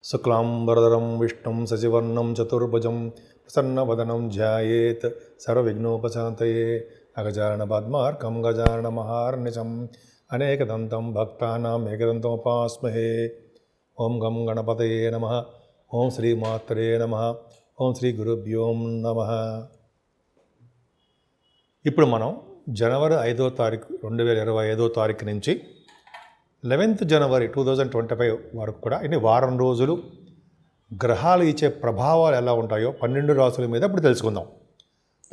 శుక్లాంబరధరం విష్ణుం శశివర్ణం చతుర్భుజం ప్రసన్నవదనం ధ్యాయేత్ సర్వవిఘ్నోపశాంతయే అగజానన పద్మార్కం గజానన మహార్నిశం అనేకదంతం భక్తానాం ఏకదంతముపాస్మహే. ఓం గం గణపతయే నమః. ఓం శ్రీమాత్రే నమః. ఓం శ్రీ గురుభ్యో నమః. ఇప్పుడు మనం జనవరి 5వ తారీఖు 2025 తారీఖు నుంచి 11th జనవరి 2025 వరకు కూడా ఇన్ని వారం రోజులు గ్రహాలు ఇచ్చే ప్రభావాలు ఎలా ఉంటాయో 12 రాసుల మీద ఇప్పుడు తెలుసుకుందాం.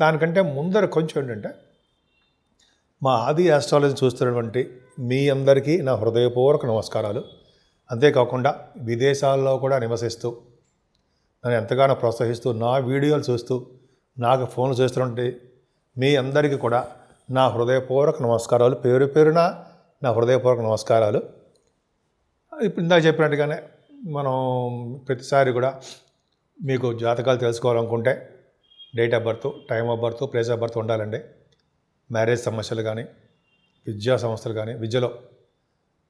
దానికంటే ముందర కొంచెం ఏంటంటే, మా ఆది ఆస్ట్రాలజీ చూస్తున్నటువంటి మీ అందరికీ నా హృదయపూర్వక నమస్కారాలు. అంతేకాకుండా విదేశాల్లో కూడా నివసిస్తూ నన్ను ఎంతగానో ప్రోత్సహిస్తూ నా వీడియోలు చూస్తూ నాకు ఫోన్లు చేస్తున్నటువంటి మీ అందరికీ కూడా నా హృదయపూర్వక నమస్కారాలు. పేరు పేరున నా హృదయపూర్వక నమస్కారాలు. ఇప్పుడు ఇందాక చెప్పినట్టుగానే మనం ప్రతిసారి కూడా మీకు జాతకాలు తెలుసుకోవాలనుకుంటే date of birth, time of birth, place of birth ఉండాలండి. మ్యారేజ్ సమస్యలు కానీ, విద్యా సమస్యలు కానీ, విద్యలో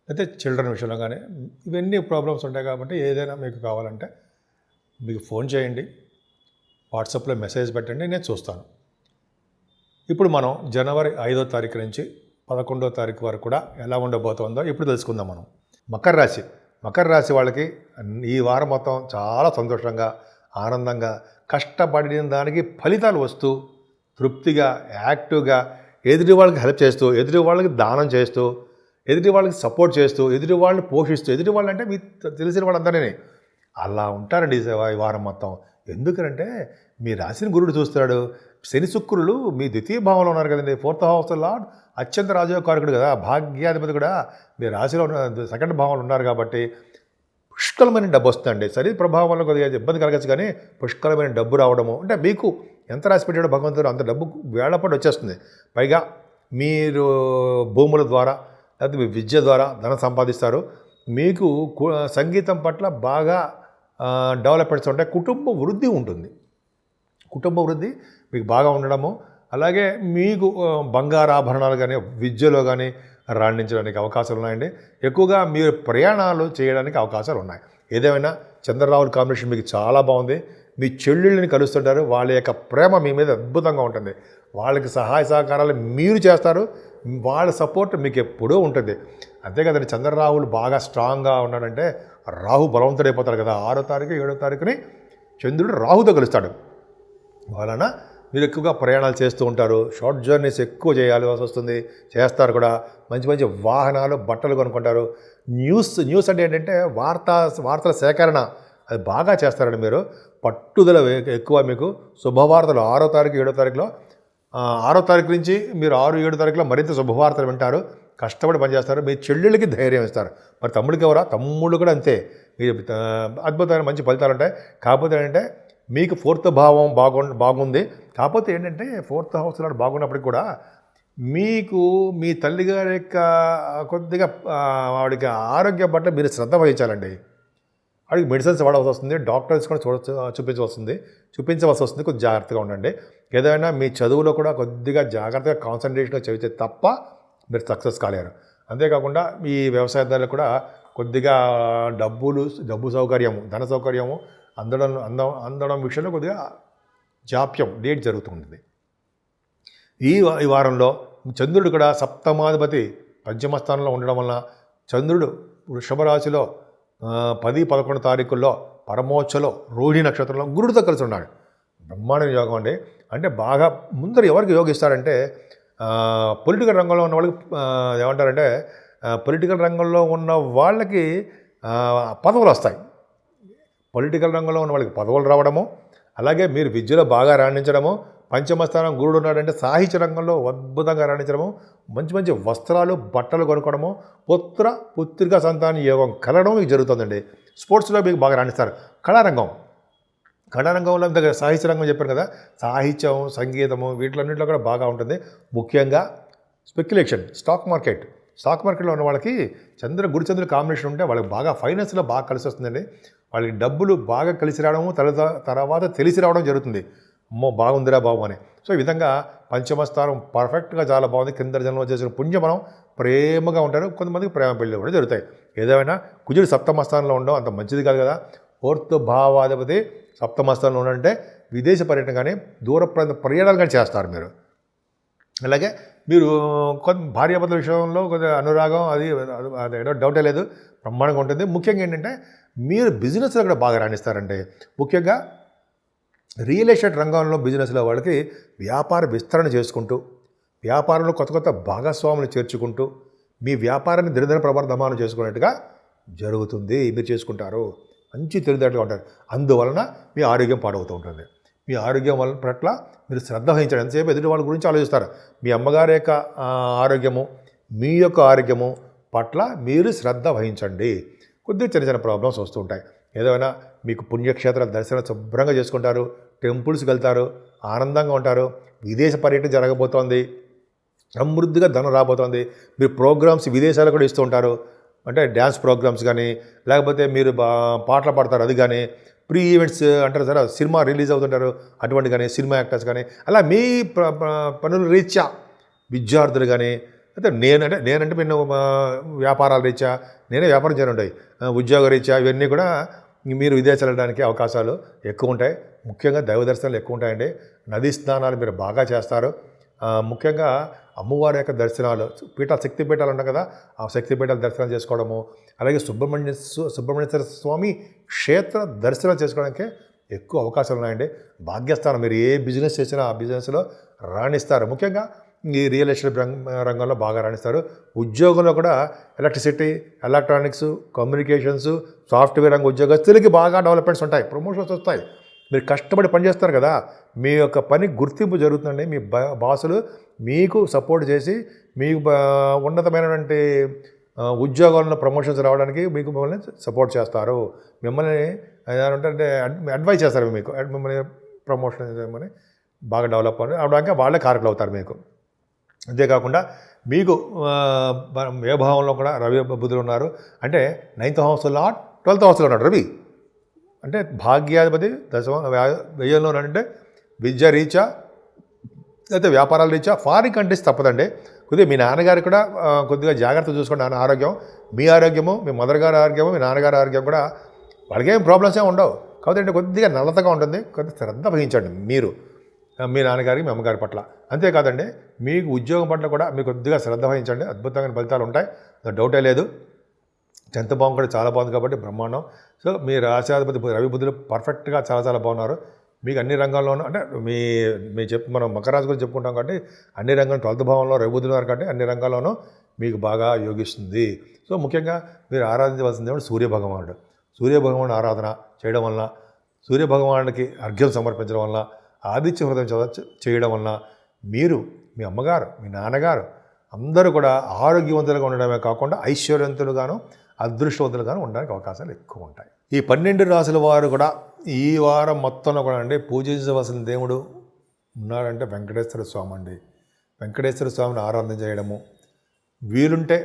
అయితే చిల్డ్రన్ విషయంలో కానీ ఇవన్నీ ప్రాబ్లమ్స్ ఉంటాయి. కాబట్టి ఏదైనా మీకు కావాలంటే మీకు ఫోన్ చేయండి, వాట్సాప్లో మెసేజ్ పెట్టండి, నేను చూస్తాను. ఇప్పుడు మనం జనవరి 5వ తారీఖు నుంచి 11వ తారీఖు వరకు కూడా ఎలా ఉండబోతుందో ఇప్పుడు తెలుసుకుందాం. మనం మకర రాశి వాళ్ళకి ఈ వారం మొత్తం చాలా సంతోషంగా, ఆనందంగా, కష్టపడిన దానికి ఫలితాలు వస్తూ తృప్తిగా, యాక్టివ్గా, ఎదుటి వాళ్ళకి హెల్ప్ చేస్తూ, ఎదుటి వాళ్ళకి దానం చేస్తూ, ఎదుటి వాళ్ళకి సపోర్ట్ చేస్తూ, ఎదుటి వాళ్ళని పోషిస్తూ, ఎదుటి వాళ్ళు అంటే మీకు తెలిసిన వాళ్ళందరినీ అలా ఉంటారండి ఈ వారం మొత్తం. ఎందుకంటే మీ రాశిని గురుడు చూస్తున్నాడు. శని శుక్రులు మీ ద్వితీయ భావంలో ఉన్నారు కదండి. 4th హౌస్ లార్డ్ అత్యంత రాజయోగకారకుడు కదా, భాగ్యాధిపతి కూడా మీ రాశిలో సెకండ్ భావంలో ఉన్నారు. కాబట్టి పుష్కలమైన డబ్బు వస్తుందండి. శని ప్రభావంలో కొద్దిగా ఇబ్బంది కలగచ్చు, కానీ పుష్కలమైన డబ్బు రావడము అంటే మీకు ఎంత రాసి పెట్టాడో భగవంతుడు అంత డబ్బు వేళపాటు వచ్చేస్తుంది. పైగా మీరు భూముల ద్వారా లేకపోతే మీ విద్య ద్వారా ధనం సంపాదిస్తారు. మీకు సంగీతం పట్ల బాగా డెవలప్మెంట్స్ ఉంటాయి. కుటుంబ వృద్ధి ఉంటుంది. కుటుంబ వృద్ధి మీకు బాగా ఉండడము, అలాగే మీకు బంగారు ఆభరణాలు కానీ విద్యలో కానీ రాణించడానికి అవకాశాలు ఉన్నాయండి. ఎక్కువగా మీరు ప్రయాణాలు చేయడానికి అవకాశాలు ఉన్నాయి. ఏదేమైనా చంద్రరావుల కాంబినేషన్ మీకు చాలా బాగుంది. మీ చెల్లెళ్ళని కలుస్తుంటారు. వాళ్ళ యొక్క ప్రేమ మీ మీద అద్భుతంగా ఉంటుంది. వాళ్ళకి సహాయ సహకారాలు మీరు చేస్తారు. వాళ్ళ సపోర్ట్ మీకు ఎప్పుడూ ఉంటుంది. అంతే కదండి, చంద్రరావులు బాగా స్ట్రాంగ్గా ఉన్నాడంటే రాహు బలవంతుడైపోతాడు కదా. 6వ తారీఖు 7వ తారీఖుని చంద్రుడు రాహుతో కలుస్తాడు. వలన మీరు ఎక్కువగా ప్రయాణాలు చేస్తూ ఉంటారు. షార్ట్ జర్నీస్ ఎక్కువ చేయాల్సి వస్తుంది, చేస్తారు కూడా. మంచి మంచి వాహనాలు, బట్టలు కొనుక్కుంటారు. న్యూస్ అంటే ఏంటంటే వార్తల సేకరణ అది బాగా చేస్తారండి మీరు. పట్టుదల ఎక్కువ మీకు. శుభవార్తలు 6వ తారీఖు 7వ తారీఖులో 6వ తారీఖు నుంచి మీరు 6, 7 తారీఖులో మరింత శుభవార్తలు వింటారు. కష్టపడి పనిచేస్తారు. మీ చెల్లెళ్ళకి ధైర్యం ఇస్తారు. మరి తమ్ముడికి ఎవరా? తమ్ముళ్ళు కూడా అంతే. మీ అద్భుతమైన మంచి ఫలితాలు ఉంటాయి. కాకపోతే ఏంటంటే మీకు 4th భావం బాగుంది. కాకపోతే ఏంటంటే 4th హౌస్ లాంటి బాగున్నప్పటికి కూడా మీకు మీ తల్లిగారి యొక్క కొద్దిగా ఆవిడకి ఆరోగ్యం పట్ల మీరు శ్రద్ధ వహించాలండి. ఆవిడకి మెడిసిన్స్ వాడవలసి వస్తుంది, డాక్టర్స్ కూడా చూపించవలసి వస్తుంది. కొద్దిగా జాగ్రత్తగా ఉండండి. ఏదైనా మీ చదువులో కూడా కొద్దిగా జాగ్రత్తగా కాన్సన్ట్రేషన్గా చదివితే తప్ప మీరు సక్సెస్ కాలేరు. అంతేకాకుండా ఈ వ్యవసాయదారులు కూడా కొద్దిగా డబ్బు సౌకర్యము, ధన సౌకర్యము అందడం విషయంలో కొద్దిగా జాప్యం, లేట్ జరుగుతుంది. ఈ వారంలో చంద్రుడు కూడా సప్తమాధిపతి పంచమ స్థానంలో ఉండడం వలన చంద్రుడు వృషభ రాశిలో 10, 11 తారీఖుల్లో పరమోచ్చలో రోహిణి నక్షత్రంలో గురుడితో కలిసి ఉన్నాడు. బ్రహ్మాండ యోగం అండి. అంటే బాగా ముందర ఎవరికి యోగిస్తారంటే పొలిటికల్ రంగంలో ఉన్న వాళ్ళకి ఏమంటారంటే పొలిటికల్ రంగంలో ఉన్న వాళ్ళకి పదవులు వస్తాయి. పొలిటికల్ రంగంలో ఉన్న వాళ్ళకి పదవులు రావడము, అలాగే మీరు విద్యలో బాగా రాణించడము. పంచమ స్థానం గురుడు ఉన్నాడంటే సాహిత్య రంగంలో అద్భుతంగా రాణించడము, మంచి మంచి వస్త్రాలు, బట్టలు కొనుక్కోవడము, పుత్రిక సంతాన యోగం కలగడం మీకు జరుగుతుందండి. స్పోర్ట్స్లో మీకు బాగా రాణిస్తారు. కళారంగంలో దగ్గర సాహిత్య రంగం చెప్పాను కదా, సాహిత్యం, సంగీతము వీటిలన్నింటిలో కూడా బాగా ఉంటుంది. ముఖ్యంగా స్పెక్యులేషన్, స్టాక్ మార్కెట్లో ఉన్న వాళ్ళకి గురుచంద్రుల కాంబినేషన్ ఉంటే వాళ్ళకి బాగా ఫైనాన్స్లో బాగా కలిసి వస్తుందండి. వాళ్ళకి డబ్బులు బాగా కలిసి రావడము, తర్వాత తెలిసి రావడం జరుగుతుంది. అమ్మో బాగుందిరా బాబు అని. సో ఈ విధంగా పంచమ స్థానం పర్ఫెక్ట్గా చాలా బాగుంది. కింద జన్మలో చేసిన పుణ్యం మనం ప్రేమగా ఉంటారు. కొంతమందికి ప్రేమ పెళ్ళి కూడా జరుగుతాయి. ఏదేమైనా కుజుడు 7వ స్థానంలో ఉండడం అంత మంచిది కాదు కదా. ఫోర్త్ భావాధిపతి సప్తమస్థానంలో ఉండంటే విదేశ పర్యటన కానీ దూర ప్రాంత పర్యటనలు కానీ చేస్తారు మీరు. అలాగే మీరు కొంత భార్యాభర్తల విషయంలో కొద్దిగా అనురాగం అది ఏదో డౌటే లేదు, బ్రహ్మాండంగా ఉంటుంది. ముఖ్యంగా ఏంటంటే మీరు బిజినెస్లో కూడా బాగా రాణిస్తారండి. ముఖ్యంగా రియల్ ఎస్టేట్ రంగంలో బిజినెస్లో వాళ్ళకి వ్యాపార విస్తరణ చేసుకుంటూ, వ్యాపారంలో కొత్త కొత్త భాగస్వాములు చేర్చుకుంటూ మీ వ్యాపారాన్ని దినదిన ప్రవర్ధమానం చేసుకున్నట్టుగా జరుగుతుంది. మీరు చేసుకుంటారు, మంచి తెలివితేటలుగా ఉంటారు. అందువలన మీ ఆరోగ్యం పాడవుతూ ఉంటుంది. మీ ఆరోగ్యం వల్ల పట్ల మీరు శ్రద్ధ వహించండి. ఎంతసేపు ఎదుటి వాళ్ళ గురించి ఆలోచిస్తారు. మీ అమ్మగారి యొక్క ఆరోగ్యము, మీ యొక్క ఆరోగ్యము పట్ల మీరు శ్రద్ధ వహించండి. కొద్దిగా చిన్న చిన్న ప్రాబ్లమ్స్ వస్తూ ఉంటాయి. ఏదైనా మీకు పుణ్యక్షేత్రాల దర్శనం శుభ్రంగా చేసుకుంటారు, టెంపుల్స్కి వెళ్తారు, ఆనందంగా ఉంటారు. విదేశ పర్యటన జరగబోతోంది, సమృద్ధిగా ధనం రాబోతోంది. మీరు ప్రోగ్రామ్స్ విదేశాలు కూడా ఇస్తూ ఉంటారు, అంటే డ్యాన్స్ ప్రోగ్రామ్స్ కానీ, లేకపోతే మీరు పాటలు పాడతారు అది కానీ, ప్రీ ఈవెంట్స్ అంటారు సరే, సినిమా రిలీజ్ అవుతుంటారు అటువంటి కానీ, సినిమా యాక్టర్స్ కానీ, అలా మీ పనుల రీత్యా విద్యార్థులు కానీ, అయితే నేనంటే నేను వ్యాపారాల రీత్యా నేనే వ్యాపారం చేయను ఉంటాయి, ఉద్యోగ రీత్యా ఇవన్నీ కూడా మీరు విదేశాలు వెళ్ళడానికి అవకాశాలు ఎక్కువ ఉంటాయి. ముఖ్యంగా దైవ దర్శనాలు ఎక్కువ ఉంటాయండి. నదీ స్నానాలు మీరు బాగా చేస్తారు. ముఖ్యంగా అమ్మవారి యొక్క దర్శనాలు, శక్తిపీఠాలు ఉంటాయి కదా, ఆ శక్తిపీఠాల దర్శనం చేసుకోవడము, అలాగే సుబ్రహ్మణ్యేశ్వర స్వామి క్షేత్ర దర్శనం చేసుకోవడానికి ఎక్కువ అవకాశాలు ఉన్నాయండి. భాగ్యస్థానం, మీరు ఏ బిజినెస్ చేసినా ఆ బిజినెస్లో రాణిస్తారు. ముఖ్యంగా ఈ రియల్ ఎస్టేట్ రంగంలో బాగా రాణిస్తారు. ఉద్యోగంలో కూడా ఎలక్ట్రిసిటీ, ఎలక్ట్రానిక్స్, కమ్యూనికేషన్స్, సాఫ్ట్వేర్ రంగ ఉద్యోగస్తులకి బాగా డెవలప్మెంట్స్ ఉంటాయి, ప్రమోషన్స్ వస్తాయి. మీరు కష్టపడి పనిచేస్తారు కదా, మీ యొక్క పని గుర్తింపు జరుగుతుందండి. మీ బాసులు మీకు సపోర్ట్ చేసి మీకు ఉన్నతమైనటువంటి ఉద్యోగాల్లో ప్రమోషన్స్ రావడానికి మీకు మిమ్మల్ని సపోర్ట్ చేస్తారు. మిమ్మల్ని అంటే అడ్వైజ్ చేస్తారు, మీకు మిమ్మల్ని ప్రమోషన్ చేయమని బాగా డెవలప్ అవడానికి వాళ్ళే కారకులు అవుతారు మీకు. అంతేకాకుండా మీకు ఏ భావంలో కూడా రవి బుధులు ఉన్నారు అంటే 9th హౌస్లో 12th హౌస్లో ఉన్నాడు రవి. అంటే భాగ్యాధిపతి వ్యయంలో అంటే విద్య రీత్యా అయితే వ్యాపారాల రీత్యా ఫారిన్ కంట్రీస్ తప్పదండి. కొద్దిగా మీ నాన్నగారికి కూడా కొద్దిగా జాగ్రత్త చూసుకోండి. నాన్న ఆరోగ్యం, మీ ఆరోగ్యము, మీ మదర్ గారి ఆరోగ్యము, మీ నాన్నగారి ఆరోగ్యం కూడా వాళ్ళకేం ప్రాబ్లమ్స్ ఏమి ఉండవు. కాబట్టి కొద్దిగా నల్లతగా ఉంటుంది, కొద్దిగా శ్రద్ధ వహించండి మీరు మీ నాన్నగారికి, మీ అమ్మగారి పట్ల. అంతేకాదండి మీకు ఉద్యోగం పట్ల కూడా మీకు కొద్దిగా శ్రద్ధ వహించండి, అద్భుతమైన ఫలితాలు ఉంటాయి, డౌటే లేదు. 10th భావం కూడా చాలా బాగుంది కాబట్టి బ్రహ్మాండం. సో మీ రాశాధిపతి రవి బుద్ధులు పర్ఫెక్ట్గా చాలా చాలా బాగున్నారు. మీకు అన్ని రంగాల్లోనూ అంటే మనం మకర రాశి గురించి చెప్పుకుంటాం కాబట్టి అన్ని రంగాల్లో 12th భావంలో రవి బుద్ధులు ఉన్నారు కాబట్టి అన్ని రంగాల్లోనూ మీకు బాగా యోగిస్తుంది. సో ముఖ్యంగా మీరు ఆరాధించవలసింది ఏమంటే సూర్యభగవానుడు. సూర్యభగవాను ఆరాధన చేయడం వలన, సూర్యభగవానుడికి అర్ఘ్యం సమర్పించడం వలన, ఆదిత్య హృదయం చేయడం వలన మీరు, మీ అమ్మగారు, మీ నాన్నగారు అందరూ కూడా ఆరోగ్యవంతులుగా ఉండడమే కాకుండా ఐశ్వర్యవంతులుగాను, అదృష్టవంతులుగాను ఉండడానికి అవకాశాలు ఎక్కువ ఉంటాయి. ఈ 12 రాశుల వారు కూడా ఈ వారం మొత్తంలో కూడా అండి పూజించవలసిన దేవుడు ఉన్నాడంటే వెంకటేశ్వర స్వామి అండి. వెంకటేశ్వర స్వామిని ఆరాధన చేయడము, వీలుంటే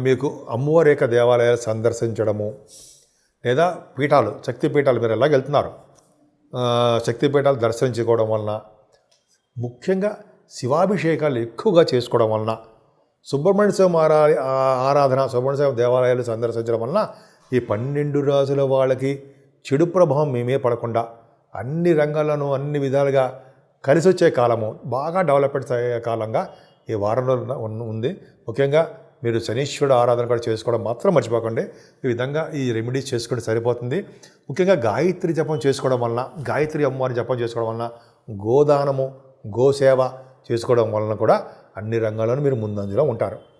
మీకు అమ్మవారి యొక్క దేవాలయాలు సందర్శించడము, లేదా పీఠాలు, శక్తిపీఠాలు మీరు ఎలాగ వెళ్తున్నారు, శక్తిపీఠాలు దర్శించుకోవడం వలన, ముఖ్యంగా శివాభిషేకాలు ఎక్కువగా చేసుకోవడం వలన, సుబ్రహ్మణ్య స్వామి ఆరాధన, సుబ్రహ్మణ్య స్వామి దేవాలయాలు సందర్శించడం వలన ఈ 12 రాశుల వాళ్ళకి చెడు ప్రభావం మేమే పడకుండా అన్ని రంగాల్లోనూ అన్ని విధాలుగా కలిసి వచ్చే కాలము, బాగా డెవలప్మెంట్స్ అయ్యే కాలంగా ఈ వారంలో ఉంది. ముఖ్యంగా మీరు శనీశ్వరుడు ఆరాధన కూడా చేసుకోవడం మాత్రం మర్చిపోకండి. ఈ విధంగా ఈ రెమెడీస్ చేసుకుంటే సరిపోతుంది. ముఖ్యంగా గాయత్రి జపం చేసుకోవడం వలన, గాయత్రి అమ్మవారి జపం చేసుకోవడం వలన, గోదానము, గోసేవ చేసుకోవడం వలన కూడా అన్ని రంగాల్లోనూ మీరు ముందంజలో ఉంటారు.